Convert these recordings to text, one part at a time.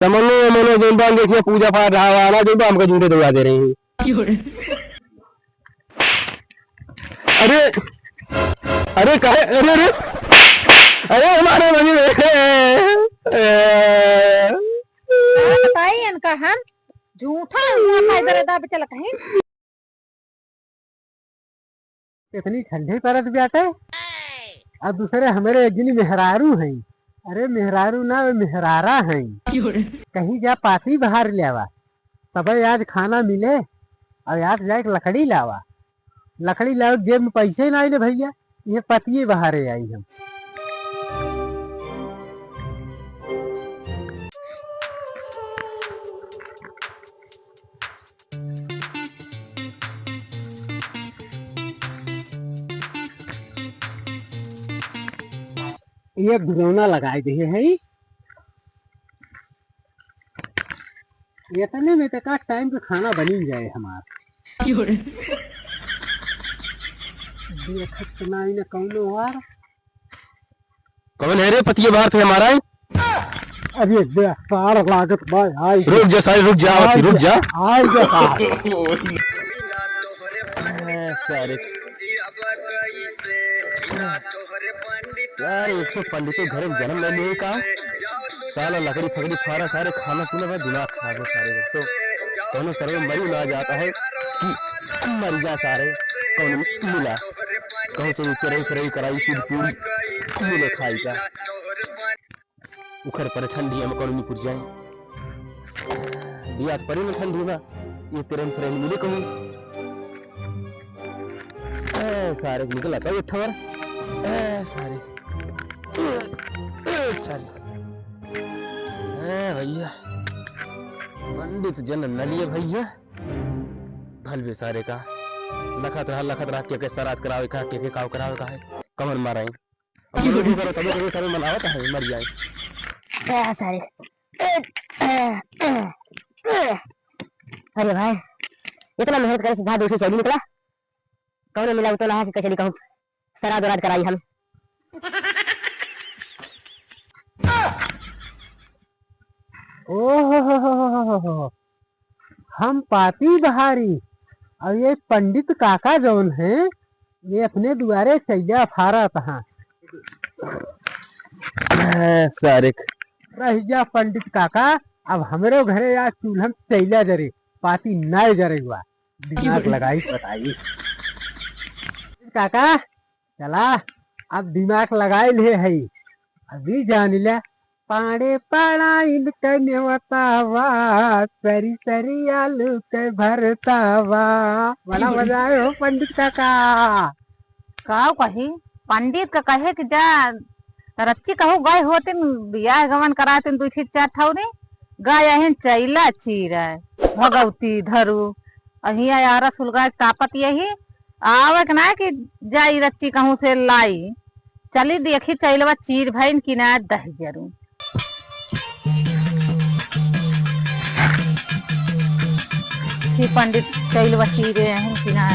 तमन्नो मनो जो बांग देखिए पूजा पाठ रहा वाला जो हमको जूते दबा दे रही है। अरे अरे कहे अरे अरे अरे हमारे मम्मी बताइए इनका हम झूठा हुआ था इधर इधर चला कहीं। इतनी ठंडी परत बैठे अब दूसरे हमारे एक गिनी मेहरारू हैं। अरे मेहरारू ना वे मेहरारा हैं। कहीं जा पाती बाहर लेवा तब आज खाना मिले और आज जाके लकड़ी लावा। लकड़ी लाओ जेब में पैसे ना आए भैया ये पतिये बाहर आई हम। ये घुरौना लगाए दिए है ये तने में तक टाइम पे खाना बनी जाए हमारा। देखत ना इने कौनो वार कौन है रे पतिये बाहर थे हमारा। अरे पार लागत भाई आई रुक जा सारे रुक जा रुक जा आई जा सारे यार एक तो पंडितों घर में जन्म लेने का साला लकड़ी फकड़ी फारा सारे खाना पीना में दिमाग खराब है सारे। तो कौन सर्वे मरी ना जाता है कि मर जा सारे कौन मिला कहूँ चलो कराई कराई कराई पूरी पूरी मिले खाई का उखर पर ठंडी में कौन पुर जाए बिया परे में ठंडी में ये तेरन फ्रेंड मिले कहूँ सारे निकल आता है ठवर सारे भैया पंडित जन नलिए भैया भलवे सारे का लखत रहा के सरात करावे का के काव करावे का है कमर माराई अब वो करो तब मनावत है मर जाए सारे। अरे भाई इतना मेहनत करे सीधा दूसरी चली निकला कौन मिला तो ना कि चली कहूँ सराद वराद कराई हम। ओहो हम पाती बहारी और ये पंडित काका जौन है ये अपने दुआरे चैया फारा तहा सारे रहिया पंडित काका अब हमारे घरे आज चूल्हा चैला जरे पाती न जरे हुआ दिमाग लगाई बताई काका चला अब दिमाग लगाए ले है अभी जान लिया पाड़े पाड़ा इनके नेवतावा सरी सरी आलू के भरतावा बड़ा मजा आए हो पंडित काका। का कही पंडित का कहे कि जा रच्ची कहू गए होते बियाह गमन कराते दू चार ठाउरी गाय अहन चैला चीरा भगवती धरू अहिया यारा सुलगा तापत यही आवे के ना कि जाई रच्ची कहूँ से लाई चली देखी चैलवा चीर भैन कि ना दही जरू पंडित चैलवा चीरे हैं कि ना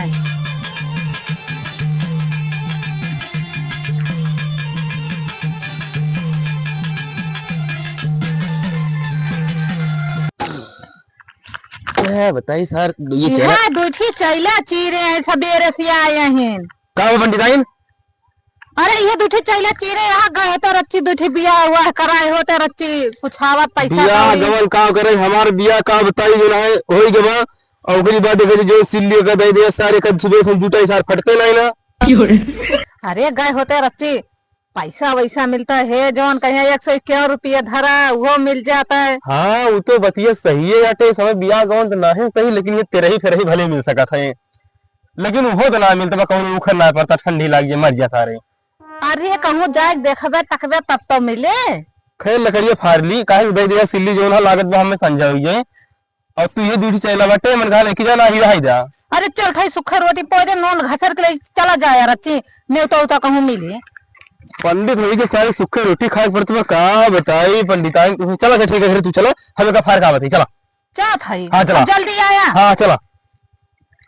बताइए सर ये दूठी चैला चीरे हैं सवेरे से आए हैं का पंडिताइन। अरे ये दूठी चैला चीरे यहाँ गए होते रच्ची दूठी बिया हुआ कराए होते रच्ची कुछ आवत पैसा बिया गवन का करे हमार बिया का बताई जो है होई जमा और ओकरी बाद देखे जो सिल्ली का दे दे सारे का सुबह से जुटाई सार फटते नहीं ना। अरे गए होते रच्ची पैसा वैसा मिलता है जौन कहीं 151 रुपया धरा वो मिल जाता है। हाँ वो तो बतिया सही है याटे समय बिया गवन तो ना है सही लेकिन ये तेरे ही फिर ही भले मिल सका था लेकिन वो तो ना मिलता कौन उखर ना पड़ता ठंडी लाग मर जाता रे। अरे कहूँ जाए देखबे तकबे तब तो मिले खैर लकड़िया फाड़ ली काहे दे दिया सिल्ली जो ना लागत बा हमें समझा हुई है और तू ये दूसरी चैला बटे मन खा लेके जाना ही रही जा। अरे चल खाई सुखर रोटी पोदे नॉन घसर के ले चला जाए रच्ची नहीं तो कहूँ मिले पंडित हुई के सारी सुखे रोटी खाए पड़ती है का बताई पंडिताइन तुम चला ठीक है तू चलो हमें का फार का बताई चला क्या था हाँ चला जल्दी आया हाँ चला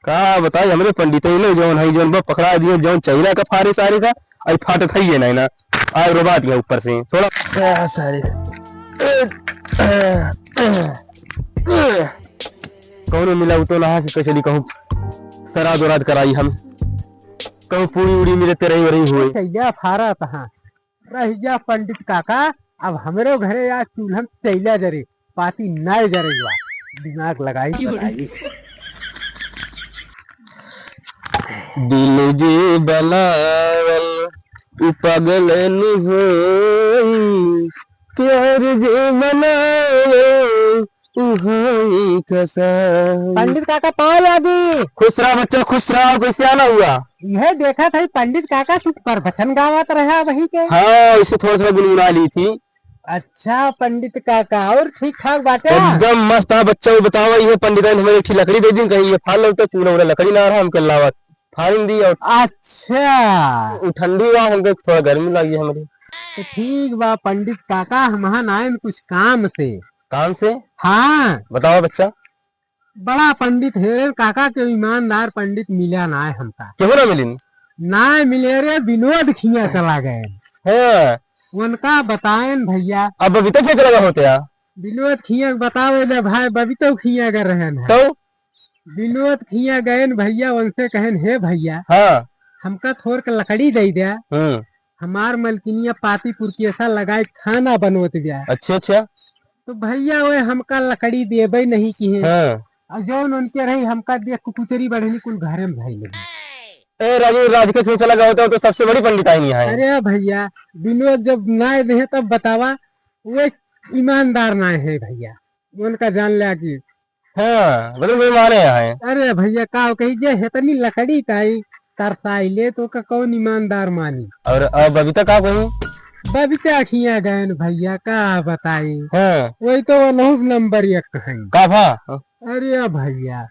का बताई हमारे पंडित जौन है जौन पकड़ा दिए जौन चैला का फारे सारे का आई फाट थई है ना आज रोबा दिया ऊपर से थोड़ा सारे कौन मिला तो नहा कि चली कहूँ सराद वराद कराई हम कहूँ पूरी उड़ी मिले तेरही रही हुए चैया फारा तहाँ रह जा पंडित काका। अब हमरो घरे आज चूल्हा चैला जरे पाती नाय जरेगा दिमाग लगाई बताई। दिल जे बनावल उ पागल नु होई प्यार जे बनावल उ होई कसाई। पंडित काका पाल अभी खुश रहा बच्चा खुश रहा। कैसे आना हुआ? यह देखा था पंडित काका कुछ प्रवचन गावत रहा वही के। हाँ इसे थोड़ा थोड़ा गुनगुना ली थी। अच्छा पंडित काका और ठीक ठाक बाटे? एकदम मस्त है बच्चा। वो बताओ ये पंडित ने हमें एक लकड़ी दे दी कहीं ये फाल लगता पूरा पूरा लकड़ी ना रहा हमको लावत फाड़ दी और अच्छा ठंडी हुआ हमको थोड़ा गर्मी लगी हमारी। तो ठीक बा पंडित काका हम आए कुछ काम से। काम से? हाँ बताओ बच्चा। बड़ा पंडित हेरे काका के ईमानदार पंडित मिला ना है हमका। क्यों ना मिली? ना मिले रे विनोद खिया चला गए। है उनका बताएं भैया। अब अभी तक क्या चला होते यार? विनोद खिया बताओ ले भाई बबी तो खिया कर रहे हैं। तो विनोद खिया गए भैया उनसे कहन हे भैया हाँ हमका थोड़ के लकड़ी दे दिया हमार मलकिनिया पाती पुरकेसा लगाए खाना बनवत गया। अच्छा अच्छा। तो भैया वो हमका लकड़ी देबे नहीं की है। हाँ। और जौन उनके रही हमका देख कुचरी बढ़नी कुल घरे में भाई लगी। ए राजू राज के खींचा लगा होता है तो सबसे बड़ी पंडित आई है। अरे भैया विनोद जब ना दे तब बतावा वो ईमानदार ना है भैया उनका जान लिया की। हाँ बदल कोई माने है। अरे भैया का कही जे हेतनी लकड़ी ताई तरसाइले तो का कौन ईमानदार मानी। और अब अभी तक आप कहीं बबीता खिया गए भैया का बताई। हाँ वही तो नहुस नंबर एक कहीं। काफा। अरे भैया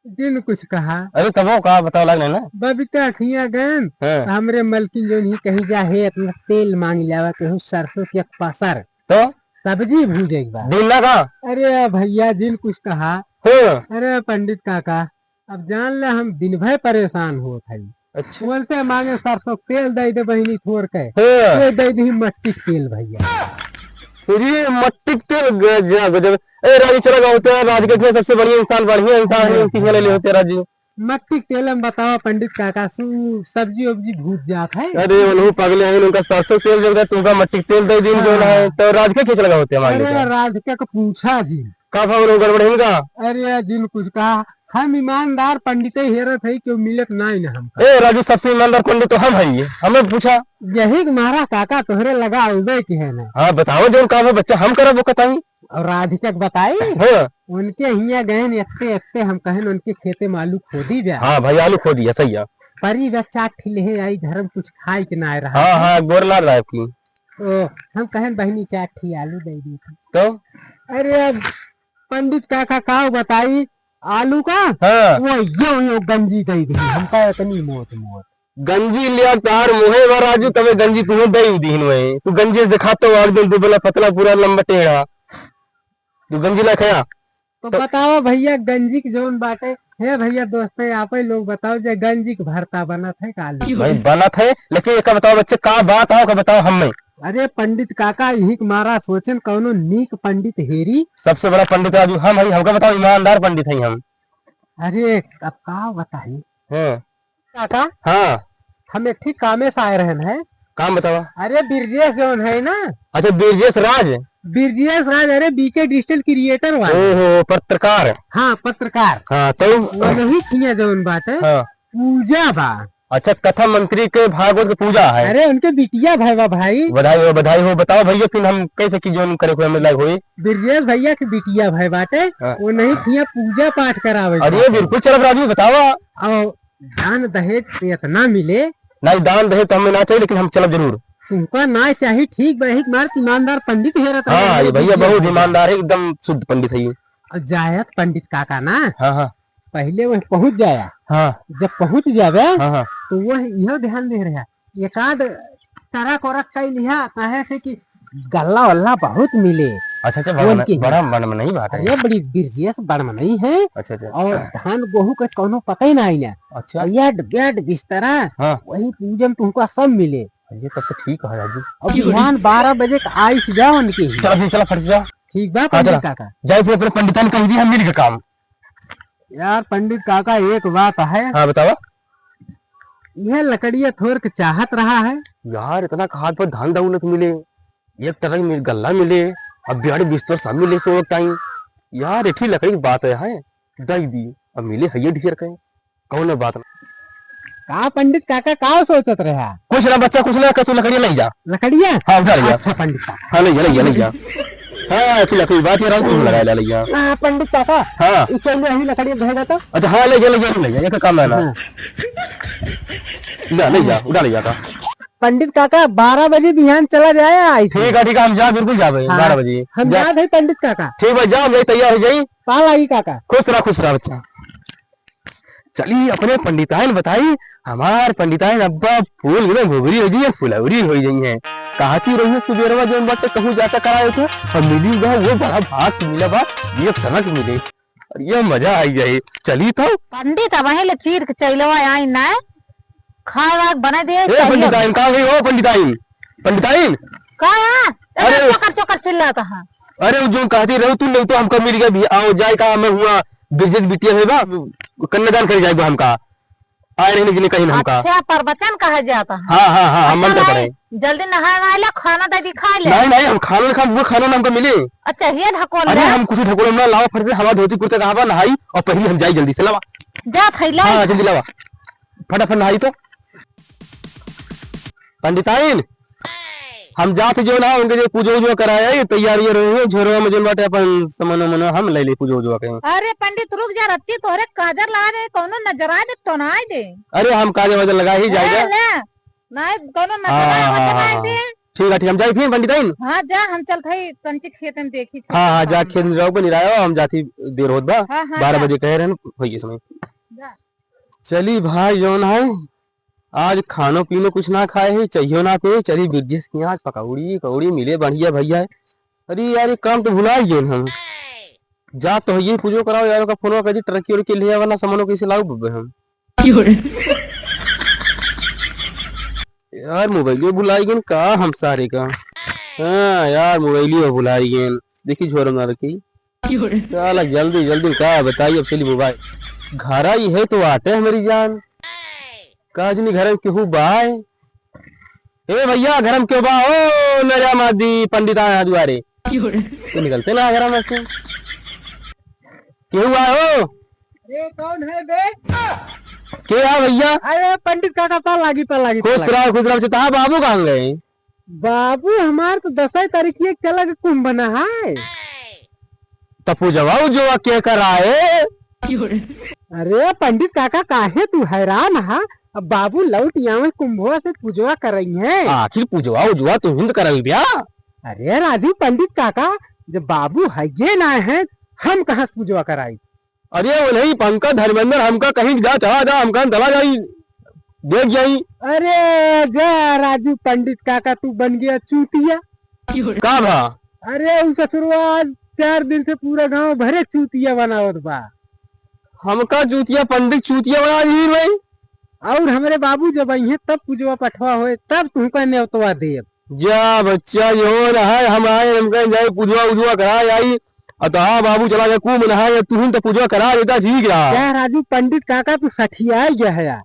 जिन कुछ कहा। अरे तब का बताओ लगना ना। बबीता खिया गए हाँ। हमरे मलकिन जो नहीं कही जा है अपना तेल मांग लावा के सरसों के पासर तो सब्जी भूजेगा। दिन ना का। अरे भैया जिन कुछ कहा। हाँ। अरे पंडित काका अब जान ले हम दिन भर परेशान हो थे। अच्छा। बोलते मांगे सरसों तेल दे दे बहनी छोड़ के। हाँ। दे दी मट्टी तेल भैया। ये मट्टी तेल गजब गजब। ए राजू चला गया होता है राज के सबसे बढ़िया इंसान बढ़िया इंसान ले होते राजू। मट्टी तेल में बताओ पंडित काका सब्जी वब्जी भूज जात है। अरे उन्होंने पागल है उनका सरसों तेल जल तुमका मट्टी तेल दे दिन जो है तो राज के खींच लगा होते हमारे। अरे राधिका को पूछा जी का भाव गड़बड़ का। अरे जिन कुछ कहा हम ईमानदार पंडित हेरत है क्यों मिलत नहीं ना हम। ए राजू सबसे ईमानदार पंडित तो हम है हमें पूछा यही मारा काका तोहरे लगा उदय की है ना। हाँ बताओ जो काम है बच्चा हम करा वो बताई। और राधिका बताई हाँ। उनके हिया गए एत्ते एत्ते हम कहन उनके खेते में आलू खोदी दिया। हाँ भाई आलू खो दिया सही है। परी बच्चा ठिले आई घर में कुछ खाए के ना रहा। हाँ हाँ बोरला रहा की। ओ हम कहन बहनी चार ठी आलू दे दी थी। तो अरे अब पंडित काका का बताई आलू का। हाँ। वो यो गंजी दे दी हमका इतनी मोट मोट गंजी लिया तार मुहे व राजू तबे गंजी तुम्हें दई दीन में तू गंजी से दिखाता हो एकदम तू बोला पतला पूरा लंबा टेढ़ा तू गंजी ला खाया। तो बताओ भैया गंजी की जोन बाटे है भैया दोस्त आप ही लोग बताओ जो गंजी के भरता बना था काली भाई बना थे लेकिन एक बताओ बच्चे का बात है का बताओ हमें। अरे पंडित काका यही मारा सोचन कौनो नीक पंडित हेरी। सबसे बड़ा पंडित राजू हम है हमका बताओ ईमानदार पंडित है हम। अरे अब का बताई हाँ। काका हाँ हम एक ठीक कामे से आए रहन है। काम बताओ। अरे बिरजेश जोन है ना। अच्छा बिरजेश राज। बिरजेश राज अरे बीके डिजिटल क्रिएटर वाले। ओहो पत्रकार। हाँ पत्रकार। हाँ तो वो नहीं खिया जोन बाटे। हाँ। पूजा बा। अच्छा कथा मंत्री के भागवत की पूजा है। अरे उनके बिटिया भाई भाई। बधाई हो बताओ भैया फिर हम कैसे की जोन करे हमें लायक हुई। बिरजेश भैया की बिटिया भाई बाटे। हाँ। वो नहीं खिया पूजा पाठ करावे। अरे बिल्कुल चलो राजू बताओ। और दान दहेज इतना मिले। नहीं दान दहे तो हमें ना चाहिए लेकिन हम चलब जरूर। तुमको ना चाहिए ठीक बही मार ईमानदार पंडित हेरत। हाँ ये भैया बहुत ईमानदार है एकदम शुद्ध पंडित है ये। और जायत पंडित काका ना। हाँ हाँ पहले वह पहुंच जाया। हाँ जब पहुंच जावे हाँ हाँ तो वह यह ध्यान दे रहा एकाद तरह को रख कर लिया कहे से कि गल्ला वल्ला बहुत मिले। अच्छा अच्छा उनकी बड़ा बड़ा नहीं बात है। अरे बड़ी बिरजेश बड़म नहीं है। अच्छा अच्छा और धान गेहूं का कोनो पता ही नहीं ना। अच्छा बेड बेड बिस्तरा हाँ वही पूजन तुमको सब मिले। ये तब तो ठीक है राजू। अब बिहान 12 बजे का आइस जाओ उनकी। चलो फिर चलो फट जाओ। ठीक बा चलो। पंडित काका। जाए फिर अपने पंडितान कह दी हम मिल के काम। यार पंडित काका एक बात है, हाँ बतावा। यह लकड़ियाँ थोड़ के चाहत रहा है। यार इतना खाद पर धान दौलत मिले, एक तरह की गल्ला मिले, अब बिहाड़ी बिस्तर सब मिले सो टाइम। यार एक ही लकड़ी की बात है दई दी, अब मिले है ढेर कहीं कौन बात ना। का पंडित काका का सोचत रहा? कुछ ना बच्चा कुछ ना, तू लकड़ियाँ नहीं जा। लकड़ियाँ? हाँ उठा लिया। अच्छा पंडित काका। हाँ ले जा। हाँ तू लकड़ी बात है तुम लगा लिया। हाँ पंडित काका। हाँ इसके लिए ही लकड़ियाँ भेजा तो। अच्छा हाँ ले जा, एक काम है ना। ले जा उठा ले जाता। पंडित काका 12 बजे बिहान चला जाए। ठीक है हम जा, बिल्कुल जा भाई 12 बजे हम याद है पंडित काका। ठीक है जाओ, मैं तैयार हो जाई। पाल आई काका। खुश रहा बच्चा। चलिए अपने पंडिताइन बताई, हमार पंडिताइन अब्बा फूल में घुघरी हो जाइए, फुलौरी हो गई है। कहती रही सुबेरवा जो बात से कहूँ जाता कराए थे और मिली बा वो बड़ा भाग से मिला बा, ये तनक मिले और ये मजा आई गई। चली तो पंडित अब वहीं ले चीर के चैलवा आई ना खाए बना दे। पंडिताइन कहाँ गई हो? पंडिताइन अरे चोकर चिल्लाता है। अरे जो कहती रहो तू नहीं तो हमको मिल गया भी आओ जाए का मैं हुआ बिरजेश बिटिया है बा कन्यादान कर जाए हमका आए नहीं जिन्हें कहीं हमका। अच्छा प्रवचन कहा जाता है। हाँ हम मंत्र पढ़े। जल्दी नहाए ला खाना दादी खा ले। नहीं हम खाना खा वो खाना हमको मिले। अच्छा ये ढकोल। अरे हम कुछ ढकोल ना लावा फिर हवा धोती कुर्ता कहा नहाई और पहले हम जाए जल्दी से लावा। जा थैला। हाँ जल्दी लावा फटाफट नहाई तो। पंडिताइन हम जाते जो ना उनके जो पूजो उजो कराया ये तैयारी रहे झोरवा में जो बाटे अपन समनो मनो हम ले पूजो उजो के। अरे पंडित रुक जा, रच्ची तोहरे काजर ला दे कोनो नजर आ दे तो ना दे। अरे हम काजर वजर लगा ही जाएगा ना कोनो नजर आ दे। ठीक है हम जाए फिर पंडिताइन। हाँ जा हम चल भाई कंची खेत में देखी। हाँ जा खेत में जाओ बनी रहा हम जाती देर होत बा। 12 बजे कह रहे हैं समय। चली भाई जो है आज खानो पीनो कुछ ना खाए है चाहिए ना पे चली बिरजेश की आज पकौड़ी कौड़ी मिले बढ़िया भैया। अरे यार ये काम तो भुला ही गए हम। जा तो ये पूजो कराओ यार का फोन कर ट्रकी उड़की ले वरना सामानों कैसे लाओ बब्बे हम। यार मोबाइल भुलाई गए का हम सारे का। हाँ यार मोबाइल भुलाई गए देखी झोर ना रखी। चला जल्दी का बताइए। अब चली मोबाइल घर आई है तो आते हमारी जान काजनी घर में क्यों बाय। ए भैया घर में क्यों बा ओ नया मादी पंडित आया दुआरे तो निकलते ना घर में से क्यों आए हो? अरे कौन है बे? क्या भैया? अरे पंडित काका पाल लागी खुश रहो चाह बाबू कहाँ गए? बाबू हमार तो 10 तारीख चला के कुंभ बना है तपू जवाब जो क्या कराए। अरे पंडित काका काहे तू हैरान है? अब बाबू लौट यहाँ कुंभवा से पूजवा कर रही है। आखिर पूजवा उजवा तो हिंद करल बिया। अरे राजू पंडित काका जब बाबू है ना है हम कहाँ से पूजवा कराई? अरे वो नहीं पंकज धर्मेंद्र हमका कहीं जा चला जा हमका दला जाई देख जाई। अरे जा राजू पंडित काका तू बन गया चूतिया का भा? अरे उसका शुरुआत 4 दिन से पूरा गांव भरे चूतिया बनावत बा। हमका चूतिया पंडित चूतिया बना दी भाई। और हमारे बाबू जब आई तब पूजवा पठवा होए तब तुमका न्योतवा दे। जा बच्चा यो है हम आए हम कहीं जाए पूजवा उजवा करा आई अतः बाबू चला गया कुंभ नहाए तू तो पूजवा करा देता ठीक रहा। क्या राजू पंडित काका तू सठिया गया है यार।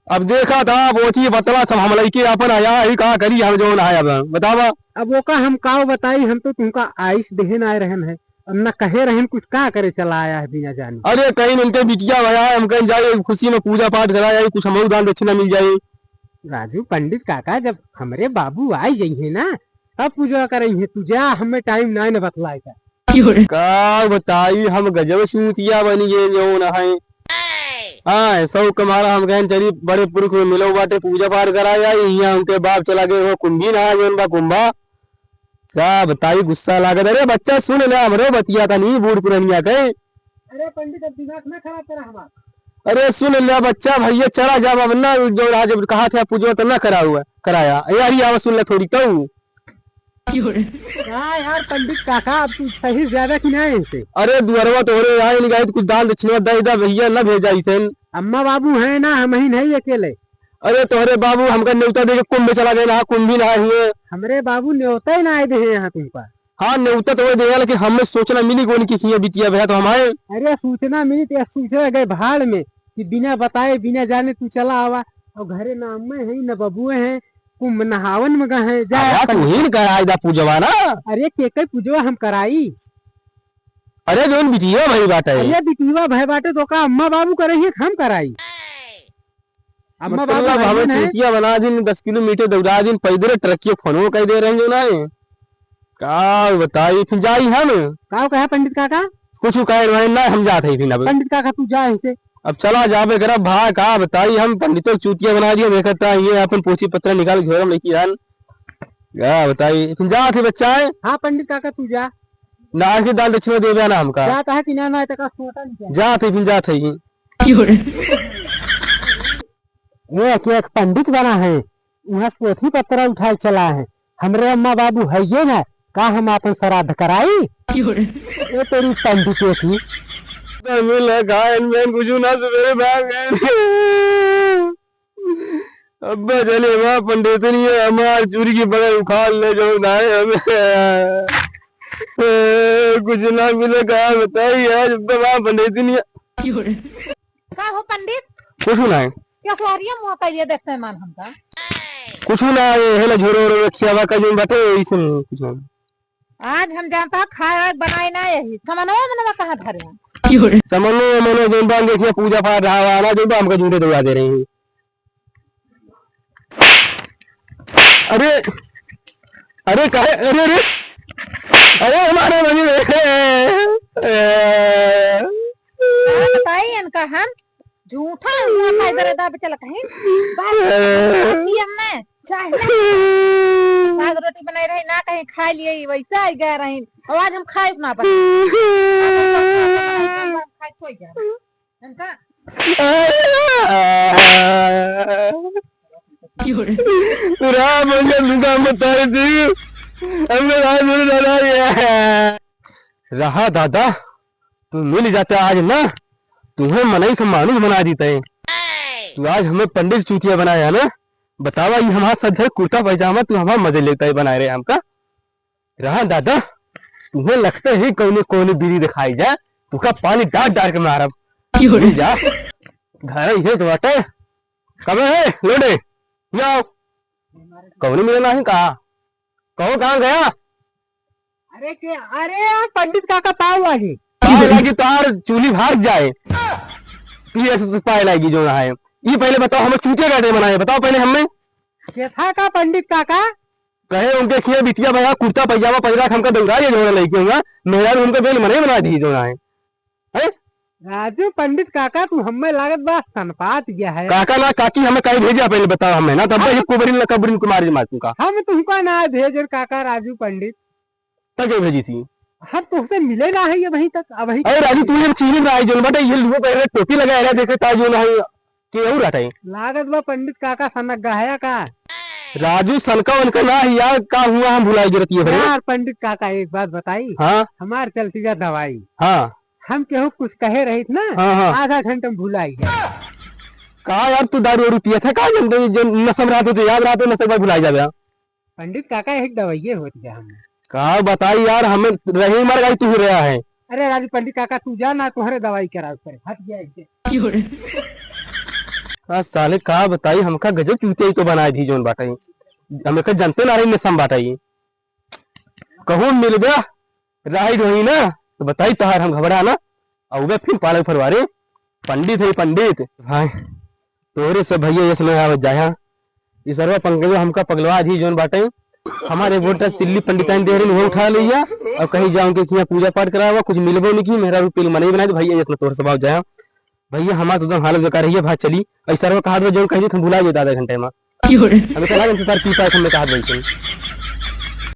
अब देखा था बोची बतला सब हम लड़के अपन आया ही कहा करी हम जो नहाया बतावा। अब वो का हम काव बताई हम तो तुमका आइस देहन आए रहन है अब न कहे रहन कुछ का करे चला आया है बिना जाने। अरे कहीं उनके बिटिया भया हम कहीं जाए खुशी में पूजा पाठ करा जाए कुछ हम दान दक्षिणा मिल जाए। राजू पंडित काका जब हमारे बाबू आई जाइए ना तब पूजा करेंगे तू जा हमें टाइम ना न बतलाएगा। का बताई हम गजब सूतिया बनी गए जो न है। हाँ सब कमारा हम कहें चली बड़े पुरुष में मिलो बाटे पूजा पाठ करा जाए यहाँ उनके बाप चला गए हो कुंभी नहा जो कुंभा क्या बताई गुस्सा लागत। अरे बच्चा सुन ले हमरो बतिया था नहीं बूढ़ पुरनिया के। अरे पंडित अब दिमाग में खराब करा हमारा। अरे सुन ले बच्चा भैया चला जा वरना जो जब कहा था पूजो तो ना कराया यार ये आवाज सुन ले थोड़ी तो। यार पंडित काका अब तू सही ज्यादा की नहीं से। अरे दुअरवा तो हो आए नहीं गए कुछ दान दक्षिणा दे भैया न भेजा इसे। अम्मा बाबू है ना हम ही नहीं अकेले। अरे तोहरे बाबू हमका न्योता दे के कुंभ में चला गए ना कुंभ भी नहाए हुए। हमारे बाबू न्योता ही ना आए दे यहाँ तुम पर। हाँ न्योता तो देगा कि हमें सोचना मिली कौन की खिया बिटिया भैया तो हमारे। अरे सूचना मिली तो सूचना गए भाड़ में कि बिना बताए बिना जाने तू चला आवा, और घरे ना अम्मे है न बबुए हैं, कुम नहावन में गए हैं जा। तू ही कराई दा पूजवा ना। अरे के पूजवा हम कराई। अरे जो बिटिया भाई बात है। अरे बिटिया भाई बाटे तो का अम्मा बाबू करे ही हम कराई। अम्मा बाबू हमें चूतिया बना दिन 10 किलोमीटर दौड़ा दिन पैदल ट्रकिया फोनो कह दे रहे जो ना का बताई फिर जाई हम का कहा पंडित काका कुछ कहे ना हम जाते ही फिर। पंडित काका तू जा ऐसे अब चला जाबे कर भाई का बताई हम पंडितों चूतिया बना दिया देखता ये अपन पोछी पत्र निकाल घेरम लेके जान क्या बताई फिर जा थे बच्चा है। हाँ पंडित काका तू जा ना के दाल दक्षिणा देवे ना हमका जाता है कि ना तो का सोता नहीं जा थे फिर जाते ही। ये कि एक पंडित बना है वहाँ पोथी पत्र उठाए चला है, हमरे अम्मा बाबू है ये ना का हम अपन श्राद्ध कराई। ये तेरी पंडित थी कुछ ना सवेरे भाग गए अब्बा चले वहाँ पंडित नहीं है हमार चूरी की बगल उखाड़ ले जो नाए हमें कुछ ना मिले कहा बताइए आज वहाँ पंडित नहीं है। का हो पंडित कुछ ना है क्या सोहरिया मुँह का ये देखते हैं मान हमका कुछ ना ये हेला झोरो रखिया का जो बटे इसमें कुछ ना। आज हम जानता खाए बनाए ना यही समनवा मनवा कहाँ धरे हैं समनो मनो जो बांग देखिए पूजा पाठ रहा वाला जो हमका झूठे दौड़ा दे रहे हैं। अरे अरे कहे अरे अरे अरे हमारे बनी बताइए इनका हम झूठा हुआ था इधर दाब चला कहीं हमने चाहे साग रोटी बनाई रही ना कहीं खा लिए वैसा ही गए रही और आज हम खाए ना बने खाए तो गया इनका राम बता दी रहा दादा तू मिल जाता आज ना तुम्हें मनाई से मानुष बना देते हैं। तू आज हमें पंडित चूतिया बनाया ना बतावा ये हमारा सदर कुर्ता पैजामा तू हमारा मजे लेता है बनाए रहे हमका। रहा दादा तुम्हें लगता है कौन कौन बीड़ी दिखाई जाए तू का पानी डाट डाट के मारा जा घर ये तो बाटे कब है लोडे जाओ कौन मिलना है कहा कहो कहाँ गया। अरे पंडित काका पाव लगी लगी तार चूल्ही भाग जाए पाए लगी जो है ये पहले बताओ हमें चूतिया कैसे बनाए बताओ पहले हमें कैसा का पंडित काका कहे उनके खिया बिटिया भैया कुर्ता पैजामा पैरा हमका दौड़ा ये जोड़ा लेके होगा मेरा उनका बेल मने बना दी जो है। राजू पंडित काका तू हमें लागत बा सनपात गया है काका ना काकी हमें कहीं भेजा पहले बताओ हमें ना तब कुबरी न कबरी कुमारी मार का हम तुमको ना भेज काका राजू पंडित तक भेजी थी हम तुमसे मिले ना है ये वहीं तक अब वहीं। अरे राजू तू ये चीज में आई जो बेटा ये लुओ पहले टोपी लगाया देखे ता जो नहीं के और हटाई लागत बा पंडित काका सनक गया का राजू सनका उनका ना यार का हुआ हम भुलाई गिरती है यार पंडित काका एक बात बताई हाँ हमार चलती जा दवाई हाँ हम केहू कुछ कहे रही थी ना हाँ हाँ आधा घंटे में भुलाई गया कहा यार तू दारू वारू पिया था का जो नशम रात होते याद रात नशम भुलाई जाए पंडित काका एक दवाई होती है हमने कहा बताई यार हमें रही मर गई तू रहा है। अरे राजू पंडित काका तू जा ना तुम्हारे दवाई करा ऊपर हट गया साले कहा बताई हमका गजब चूतिया तो बनाई थी जोन बाटाई हमें का जानते ना रही नशम बाटाई कहूँ मिल गया राइड हुई ना तो बताई तहार हम घबरा ना और फिर पालक फरवारे पंडित है पंडित भाई तोरे से भैया ये समय आवत जाए इस सर्व पंकज हमका पगलवा दी जोन बाटे हमारे वोटर सिल्ली पंडिताइन दे रही वो उठा लिया और कहीं जाऊं के किया पूजा पाठ करा हुआ कुछ मिलबो नहीं की मेरा रुपये मना ही बना दे भैया इसमें तोर स्वभाव जाए भैया हमारा तो हालत बेकार है भाई चली ऐसा कहा जो कहीं भुला जाए आधा घंटे में हमें कहा की पास हमें कहा